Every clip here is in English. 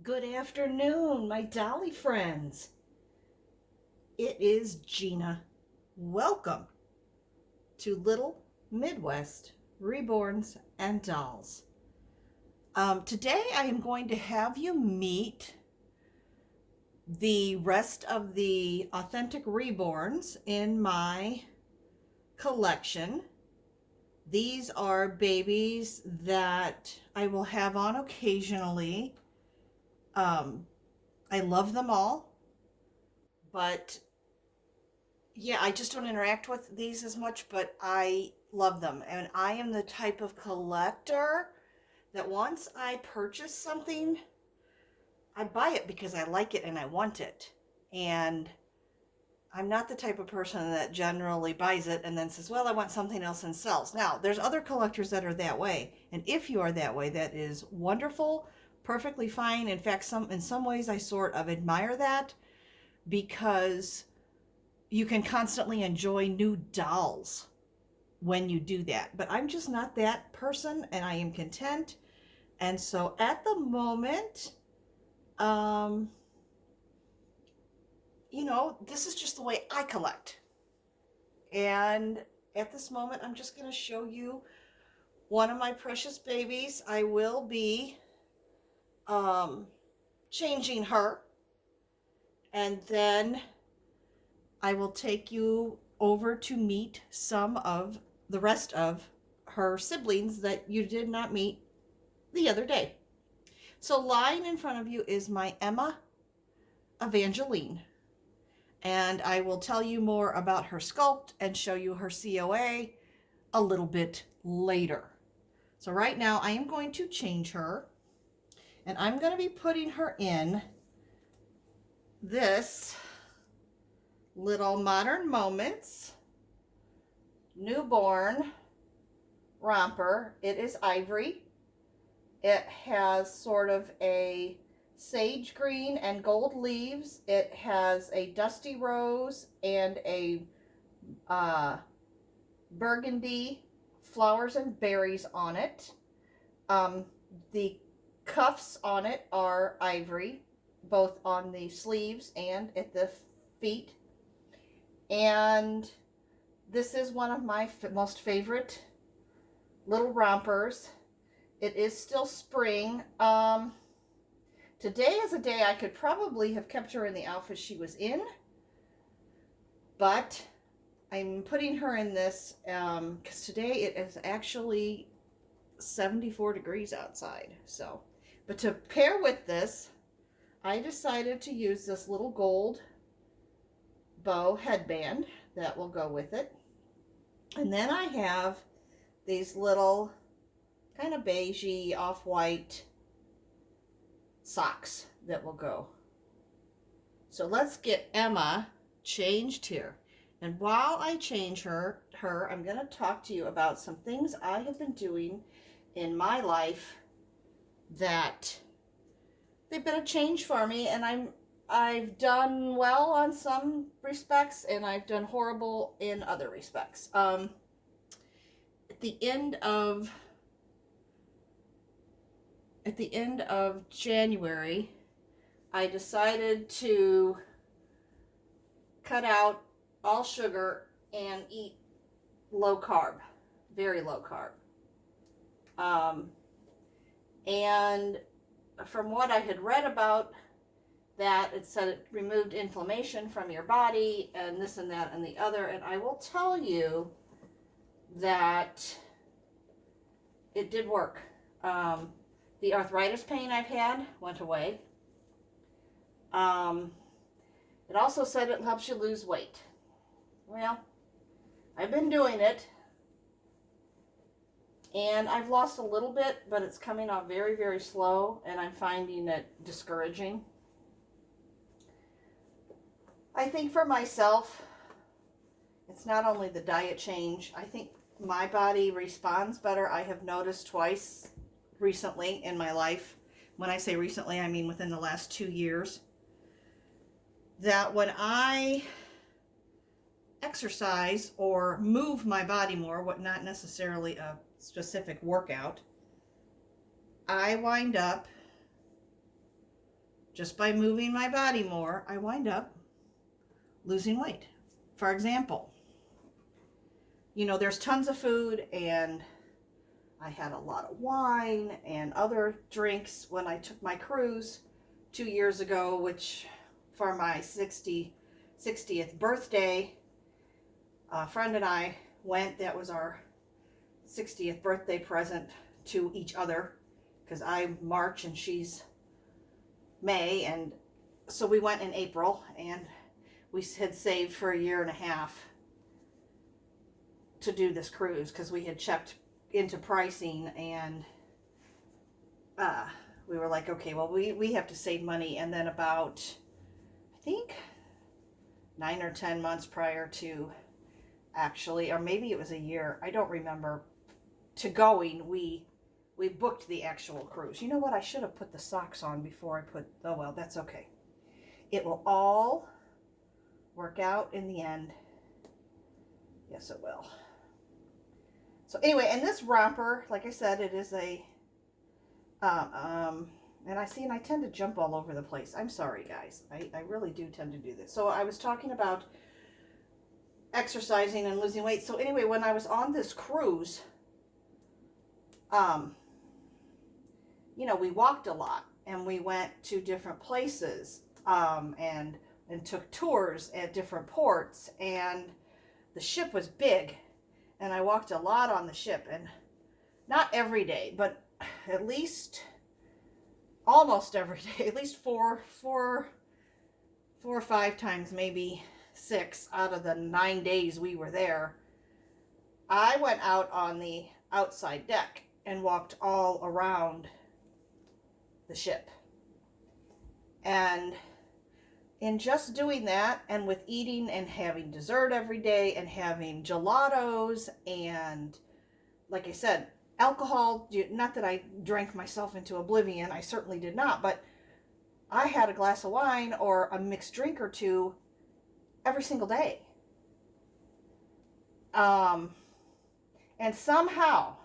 Good afternoon, my dolly friends. It is Gina. Welcome to Little Midwest Reborns and Dolls. Today I am going to have you meet the rest of the authentic reborns in my collection. These are babies that I will have on occasionally. Um, I love them all, but yeah, I just don't interact with these as much, but I love them. And I am the type of collector that once I purchase something, I buy it because I like it and I want it. And I'm not the type of person that generally buys it and then says, well, I want something else and sells. Now, there's other collectors that are that way. And if you are that way, that is wonderful, perfectly fine. In fact, in some ways I sort of admire that because you can constantly enjoy new dolls when you do that. But I'm just not that person and I am content. And so at the moment, um, this is just the way I collect. And at this moment, I'm just going to show you one of my precious babies. I will be um, changing her. And then I will take you over to meet some of the rest of her siblings that you did not meet the other day. So lying in front of you is my Emma Evangeline. And I will tell you more about her sculpt and show you her COA a little bit later. So right now I am going to change her and I'm going to be putting her in this little Modern Moments newborn romper. It is ivory. It has sort of a sage green and gold leaves. It has a dusty rose and a burgundy flowers and berries on it. The cuffs on it are ivory, both on the sleeves and at the feet. And this is one of my most favorite little rompers. It is still spring. Today is a day I could probably have kept her in the outfit she was in, but I'm putting her in this because today it is actually 74 degrees outside. So, but to pair with this, I decided to use this little gold bow headband that will go with it. And then I have these little kind of beigey off-white socks that will go. So let's get Emma changed here. And while I change her, I'm going to talk to you about some things I have been doing in my life that they've been a change for me, and I've done well on some respects and I've done horrible in other respects. At the end of January, I decided to cut out all sugar and eat low carb, very low carb. And from what I had read about that, it said it removed inflammation from your body and this and that and the other. And I will tell you that it did work. The arthritis pain I've had went away. It also said it helps you lose weight. Well, I've been doing it, and I've lost a little bit, but it's coming off very, very slow, and I'm finding it discouraging. I think for myself, it's not only the diet change. I think my body responds better. I have noticed twice recently in my life. When I say recently, I mean within the last 2 years, that when I exercise or move my body more, what not necessarily a specific workout, I wind up just by moving my body more, I wind up losing weight. For example, there's tons of food, and I had a lot of wine and other drinks when I took my cruise 2 years ago, which for my 60th birthday, a friend and I went. That was our 60th birthday present to each other, because I'm March and she's May, and so we went in April, and we had saved for a year and a half to do this cruise because we had checked into pricing, and we were like, okay, well, we have to save money. And then about, I think, 9 or 10 months prior to actually, or maybe it was a year, I don't remember, to going, we booked the actual cruise. You know what? I should have put the socks on before I put, oh well, that's okay. It will all work out in the end. Yes, it will. So anyway, and this romper, like I said, it is a, and I tend to jump all over the place. I'm sorry, guys. I really do tend to do this. So I was talking about exercising and losing weight. So anyway, when I was on this cruise, we walked a lot, and we went to different places, and took tours at different ports, and the ship was big, and I walked a lot on the ship, and not every day, but at least almost every day, at least four or 5 times, maybe 6 out of the 9 days we were there. I went out on the outside deck and walked all around the ship. And in just doing that, and with eating and having dessert every day, and having gelatos, and like I said, alcohol, not that I drank myself into oblivion, I certainly did not, but I had a glass of wine or a mixed drink or two every single day. And somehow,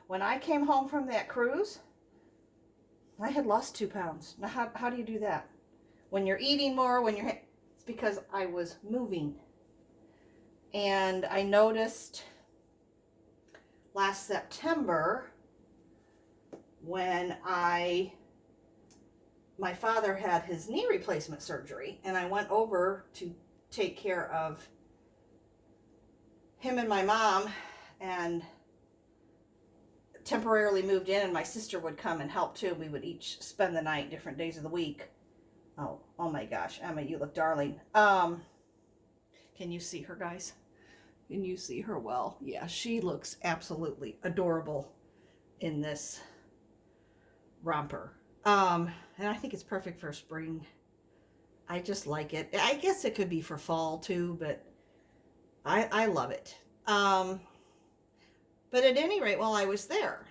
when I came home from that cruise, I had lost 2 pounds. Now, how do you do that? When you're eating more, it's because I was moving. And I noticed last September, when my father had his knee replacement surgery, and I went over to take care of him and my mom, and temporarily moved in, and my sister would come and help too. We would each spend the night different days of the week. Oh my gosh, Emma, you look darling. Can you see her, guys? Can you see her well? Yeah, she looks absolutely adorable in this romper. And I think it's perfect for spring. I just like it. I guess it could be for fall too, but I love it. But at any rate, while I was there,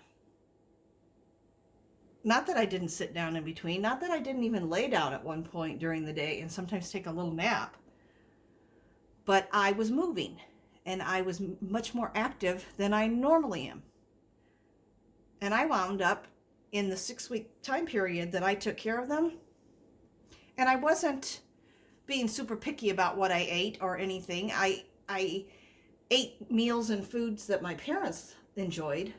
not that I didn't sit down in between, not that I didn't even lay down at one point during the day and sometimes take a little nap, but I was moving, and I was much more active than I normally am. And I wound up in the 6-week time period that I took care of them, and I wasn't being super picky about what I ate or anything. I ate meals and foods that my parents enjoyed.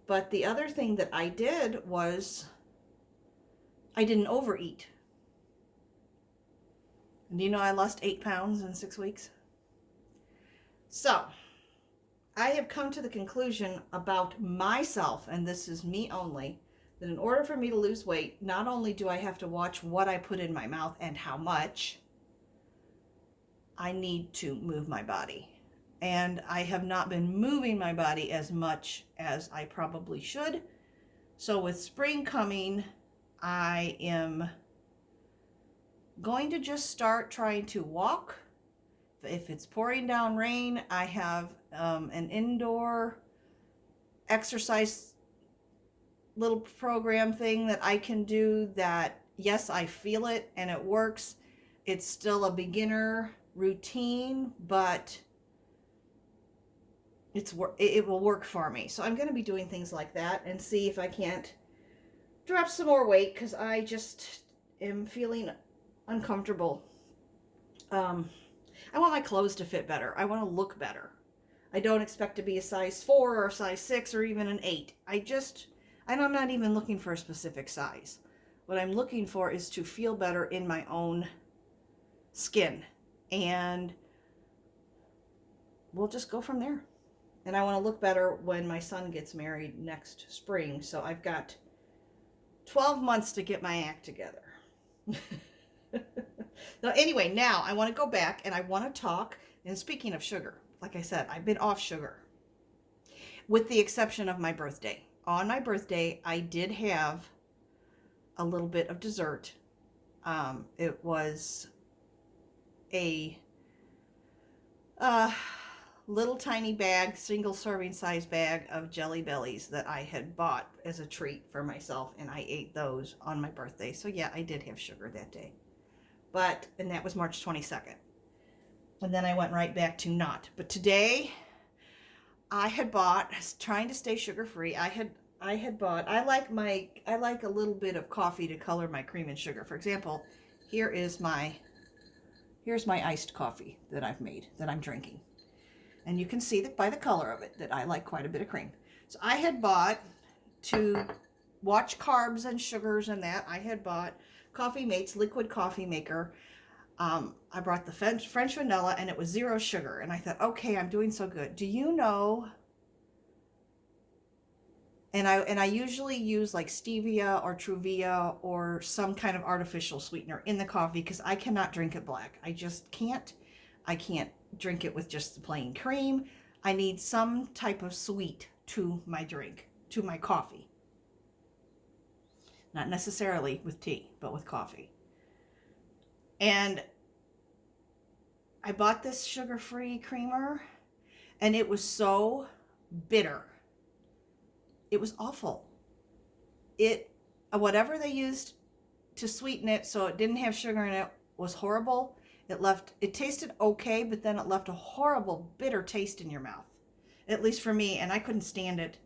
But the other thing that I did was I didn't overeat. And I lost 8 pounds in 6 weeks. So I have come to the conclusion about myself, and this is me only, that in order for me to lose weight, not only do I have to watch what I put in my mouth and how much, I need to move my body. And I have not been moving my body as much as I probably should. So with spring coming, I am going to just start trying to walk. If it's pouring down rain, I have an indoor exercise little program thing that I can do that, yes, I feel it and it works. It's still a beginner routine, but it will work for me. So I'm going to be doing things like that and see if I can't drop some more weight because I just am feeling uncomfortable. I want my clothes to fit better. I want to look better. I don't expect to be a size 4 or a size 6 or even an 8. I'm not even looking for a specific size. What I'm looking for is to feel better in my own skin. And we'll just go from there. And I want to look better when my son gets married next spring. So I've got 12 months to get my act together. So anyway, now I want to go back and I want to talk. And speaking of sugar, like I said, I've been off sugar with the exception of my birthday. On my birthday, I did have a little bit of dessert. It was a little tiny bag, single serving size bag of Jelly Bellies that I had bought as a treat for myself, and I ate those on my birthday. So yeah, I did have sugar that day. And that was March 22nd. And then I went right back to not. But today I had bought, trying to stay sugar-free, I like a little bit of coffee to color my cream and sugar. For example, here's my iced coffee that I've made, that I'm drinking. And you can see that by the color of it that I like quite a bit of cream. So I had bought, to watch carbs and sugars and that, I had bought Coffee Mate's liquid coffee maker. I brought the French vanilla and it was 0 sugar. And I thought, okay, I'm doing so good. Do you know? And I usually use like stevia or Truvia or some kind of artificial sweetener in the coffee because I cannot drink it black. I just can't. I can't drink it with just the plain cream. I need some type of sweet to my drink, to my coffee. Not necessarily with tea, but with coffee. And I bought this sugar-free creamer, and it was so bitter. It was awful. Whatever they used to sweeten it so it didn't have sugar in it was horrible. It tasted okay, but then it left a horrible bitter taste in your mouth. At least for me, and I couldn't stand it.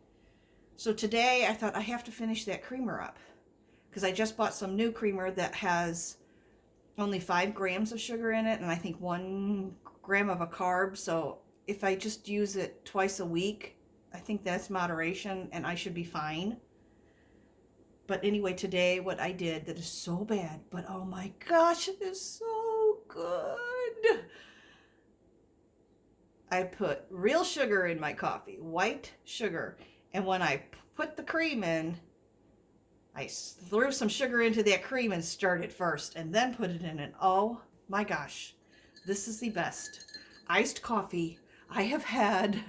So today I thought I have to finish that creamer up because I just bought some new creamer that has only 5 grams of sugar in it and I think 1 gram of a carb. So if I just use it twice a week, I think that's moderation and I should be fine. But anyway, today what I did that is so bad, but oh my gosh, it is so good. I put real sugar in my coffee, white sugar. And when I put the cream in, I threw some sugar into that cream and stirred it first and then put it in. And oh my gosh, this is the best iced coffee I have had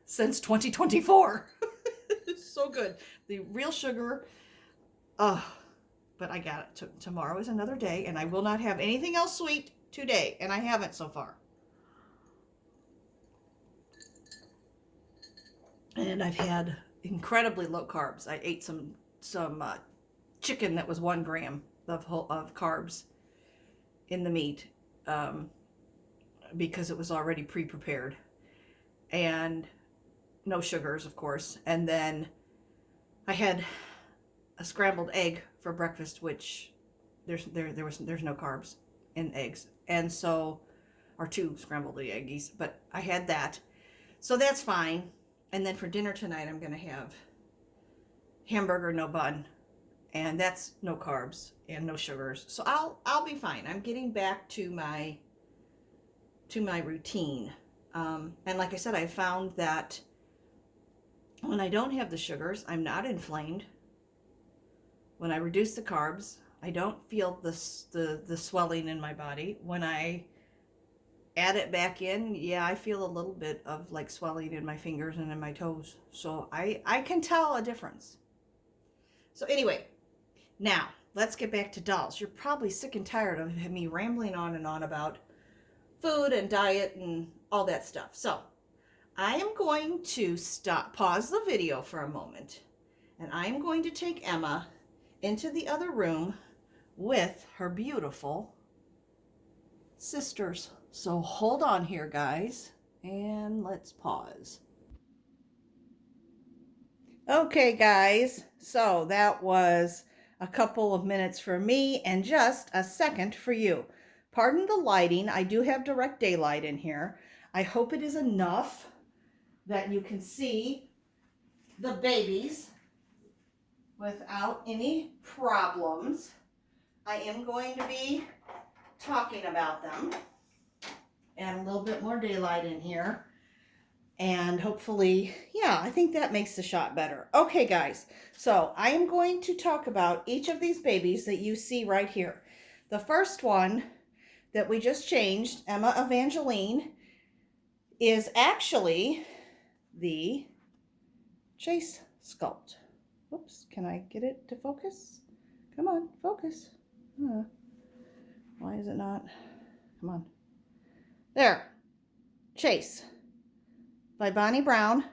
since 2024. It's so good. The real sugar. Oh, but I got it. Tomorrow is another day and I will not have anything else sweet today. And I haven't so far. And I've had incredibly low carbs. I ate some chicken that was 1 gram of carbs in the meat because it was already pre-prepared, and no sugars, of course. And then I had a scrambled egg for breakfast, which there's no carbs in eggs, and so, or 2 scrambled eggies, but I had that, so that's fine. And then for dinner tonight, I'm going to have hamburger, no bun, and that's no carbs and no sugars. So I'll be fine. I'm getting back to my routine. And like I said, I found that when I don't have the sugars, I'm not inflamed. When I reduce the carbs, I don't feel the swelling in my body. When I add it back in, yeah, I feel a little bit of like swelling in my fingers and in my toes. So I can tell a difference. So anyway, now let's get back to dolls. You're probably sick and tired of me rambling on and on about food and diet and all that stuff. So I am going to pause the video for a moment, and I'm going to take Emma into the other room with her beautiful sisters. So hold on here, guys, and let's pause. Okay, guys, so that was a couple of minutes for me and just a second for you. Pardon the lighting, I do have direct daylight in here. I hope it is enough that you can see the babies without any problems. I am going to be talking about them and a little bit more daylight in here. And hopefully, yeah, I think that makes the shot better. Okay, guys, so I am going to talk about each of these babies that you see right here. The first one that we just changed, Emma Evangeline, is actually the Chase sculpt. Oops, can I get it to focus? Come on, focus. Why is it not? Come on. There. Chase by Bonnie Brown.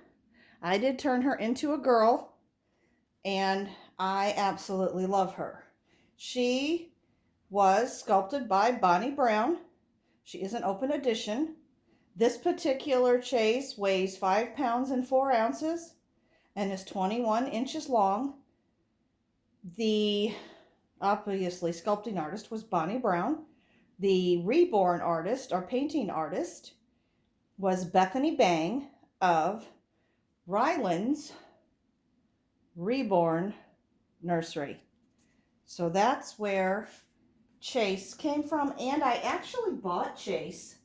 I did turn her into a girl, and I absolutely love her. She was sculpted by Bonnie Brown. She is an open edition. This particular Chase weighs 5 pounds and 4 ounces and is 21 inches long. The obviously sculpting artist was Bonnie Brown. The reborn artist or painting artist was Bethany Bang of Ryland's Reborn Nursery. So that's where Chase came from, and I actually bought Chase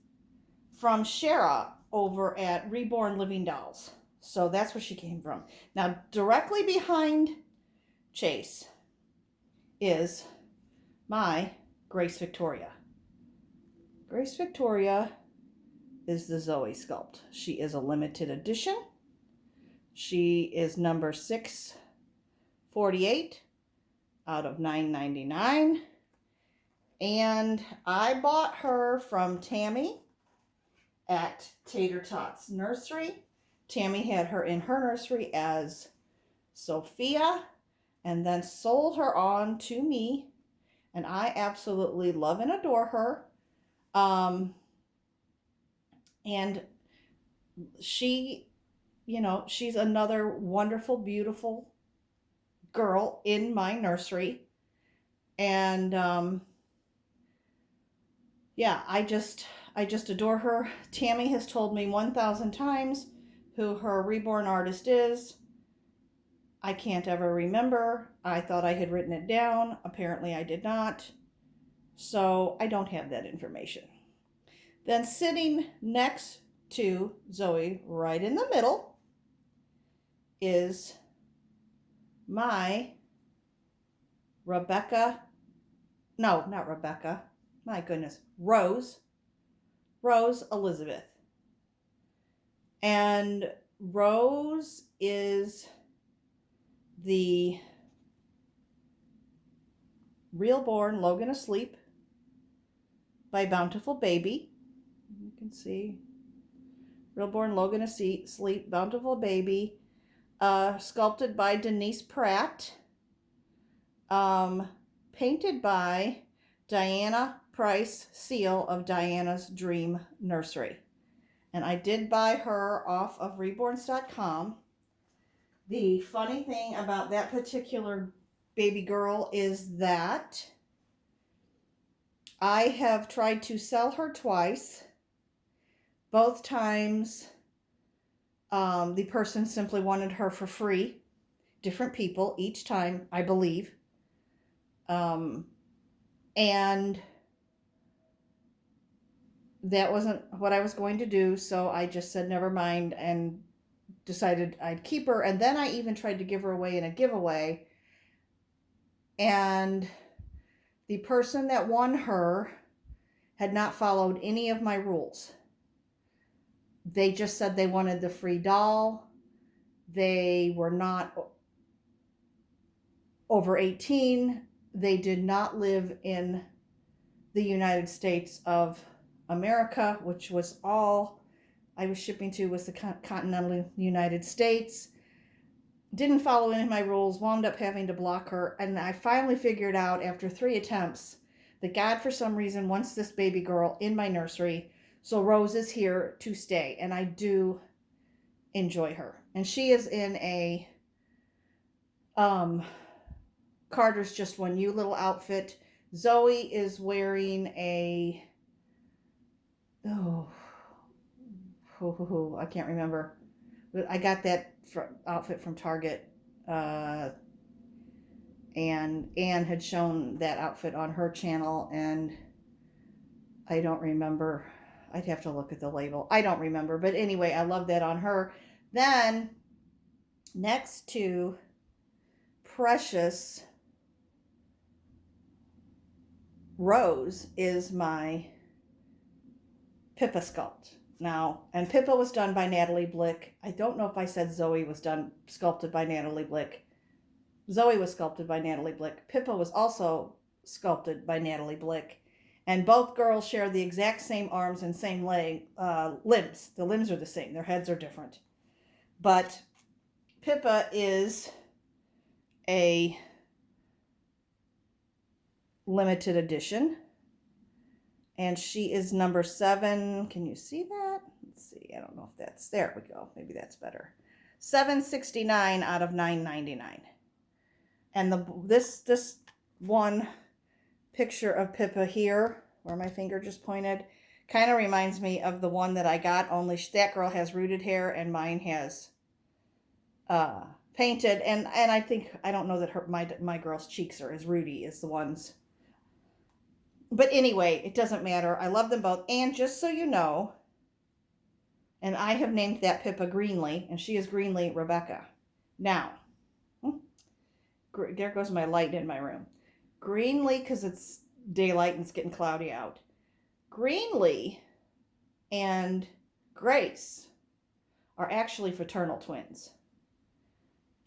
from Shara over at Reborn Living Dolls. So that's where she came from. Now, directly behind Chase is my Grace Victoria. Grace Victoria is the Zoe sculpt. She is a limited edition. She is number 648 out of 999. And I bought her from Tammy at Tater Tots Nursery. Tammy had her in her nursery as Sophia and then sold her on to me. And I absolutely love and adore her. And she, she's another wonderful, beautiful girl in my nursery. And yeah, I just adore her. Tammy has told me 1,000 times who her reborn artist is. I can't ever remember. I thought I had written it down. Apparently I did not. So I don't have that information. Then sitting next to Zoe, right in the middle, is my Rebecca. No, not Rebecca. My goodness. Rose Elizabeth. And Rose is the Realborn Logan Asleep by Bountiful Baby. You can see Realborn Logan Asleep, Bountiful Baby, sculpted by Denise Pratt, painted by Diana Price Seal of Diana's Dream Nursery. And I did buy her off of reborns.com. The funny thing about that particular baby girl is that I have tried to sell her twice. Both times the person simply wanted her for free. Different people each time, I believe. And that wasn't what I was going to do, so I just said never mind and decided I'd keep her. And then I even tried to give her away in a giveaway, and the person that won her had not followed any of my rules. They just said they wanted the free doll. They were not over 18. They did not live in the United States of America, which was all I was shipping to was the continental United States. Didn't follow any of my rules, wound up having to block her, and I finally figured out after 3 attempts that God for some reason wants this baby girl in my nursery, so Rose is here to stay, and I do enjoy her. And she is in a Um, Carter's just one new little outfit. Zoe is wearing a, oh, I can't remember. But I got that outfit from Target. And Anne had shown that outfit on her channel, and I don't remember. I'd have to look at the label. I don't remember. But anyway, I love that on her. Then, next to Precious Rose is my Pippa sculpt. Now, and Pippa was done by Natalie Blick. I don't know if I said Zoe was sculpted by Natalie Blick. Zoe was sculpted by Natalie Blick. Pippa was also sculpted by Natalie Blick. And both girls share the exact same arms and same limbs. The limbs are the same. Their heads are different. But Pippa is a limited edition. And she is number 7. Can you see that? Let's see. I don't know if that's... There we go. Maybe that's better. $7.69 out of $9.99. And this one picture of Pippa here, where my finger just pointed, kind of reminds me of the one that I got, only that girl has rooted hair and mine has painted. And I don't know that my girl's cheeks are as rooty as the ones. But anyway, it doesn't matter. I love them both. And just so you know, and I have named that Pippa Greenlee, and she is Greenlee Rebecca. Now, there goes my light in my room. Greenlee, because it's daylight and it's getting cloudy out. Greenlee and Grace are actually fraternal twins.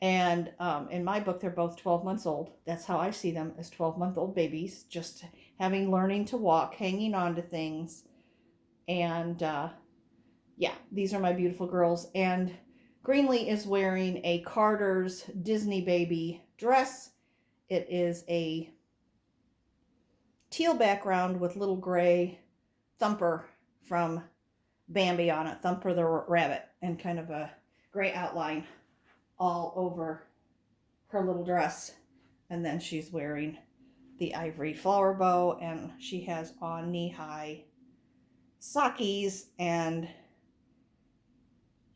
And in my book, they're both 12 months old. That's how I see them, as 12-month-old babies, just learning to walk, hanging on to things. And yeah, these are my beautiful girls. And Greenlee is wearing a Carter's Disney baby dress. It is a teal background with little gray Thumper from Bambi on it, Thumper the rabbit, and kind of a gray outline all over her little dress. And then she's wearing the ivory flower bow, and she has on knee-high sockies. And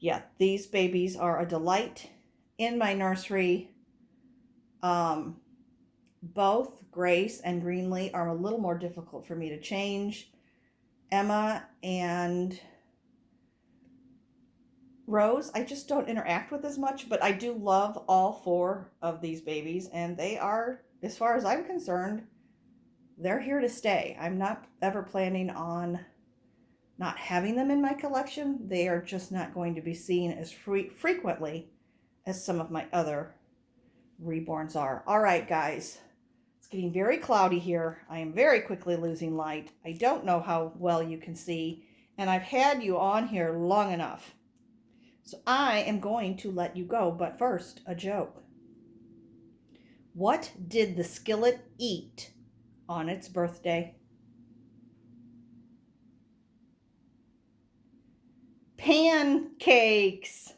yeah, these babies are a delight in my nursery. Both Grace and Greenlee are a little more difficult for me to change. Emma and Rose, I just don't interact with as much, but I do love all 4 of these babies, and they are, as far as I'm concerned, they're here to stay. I'm not ever planning on not having them in my collection. They are just not going to be seen as frequently as some of my other reborns are. All right, guys. It's getting very cloudy here. I am very quickly losing light. I don't know how well you can see, and I've had you on here long enough. So I am going to let you go, but first, a joke. What did the skillet eat on its birthday? Pancakes!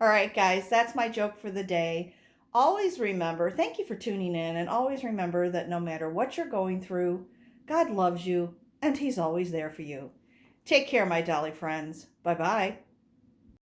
All right, guys, that's my joke for the day. Always remember, thank you for tuning in, and always remember that no matter what you're going through, God loves you, and He's always there for you. Take care, my dolly friends. Bye-bye.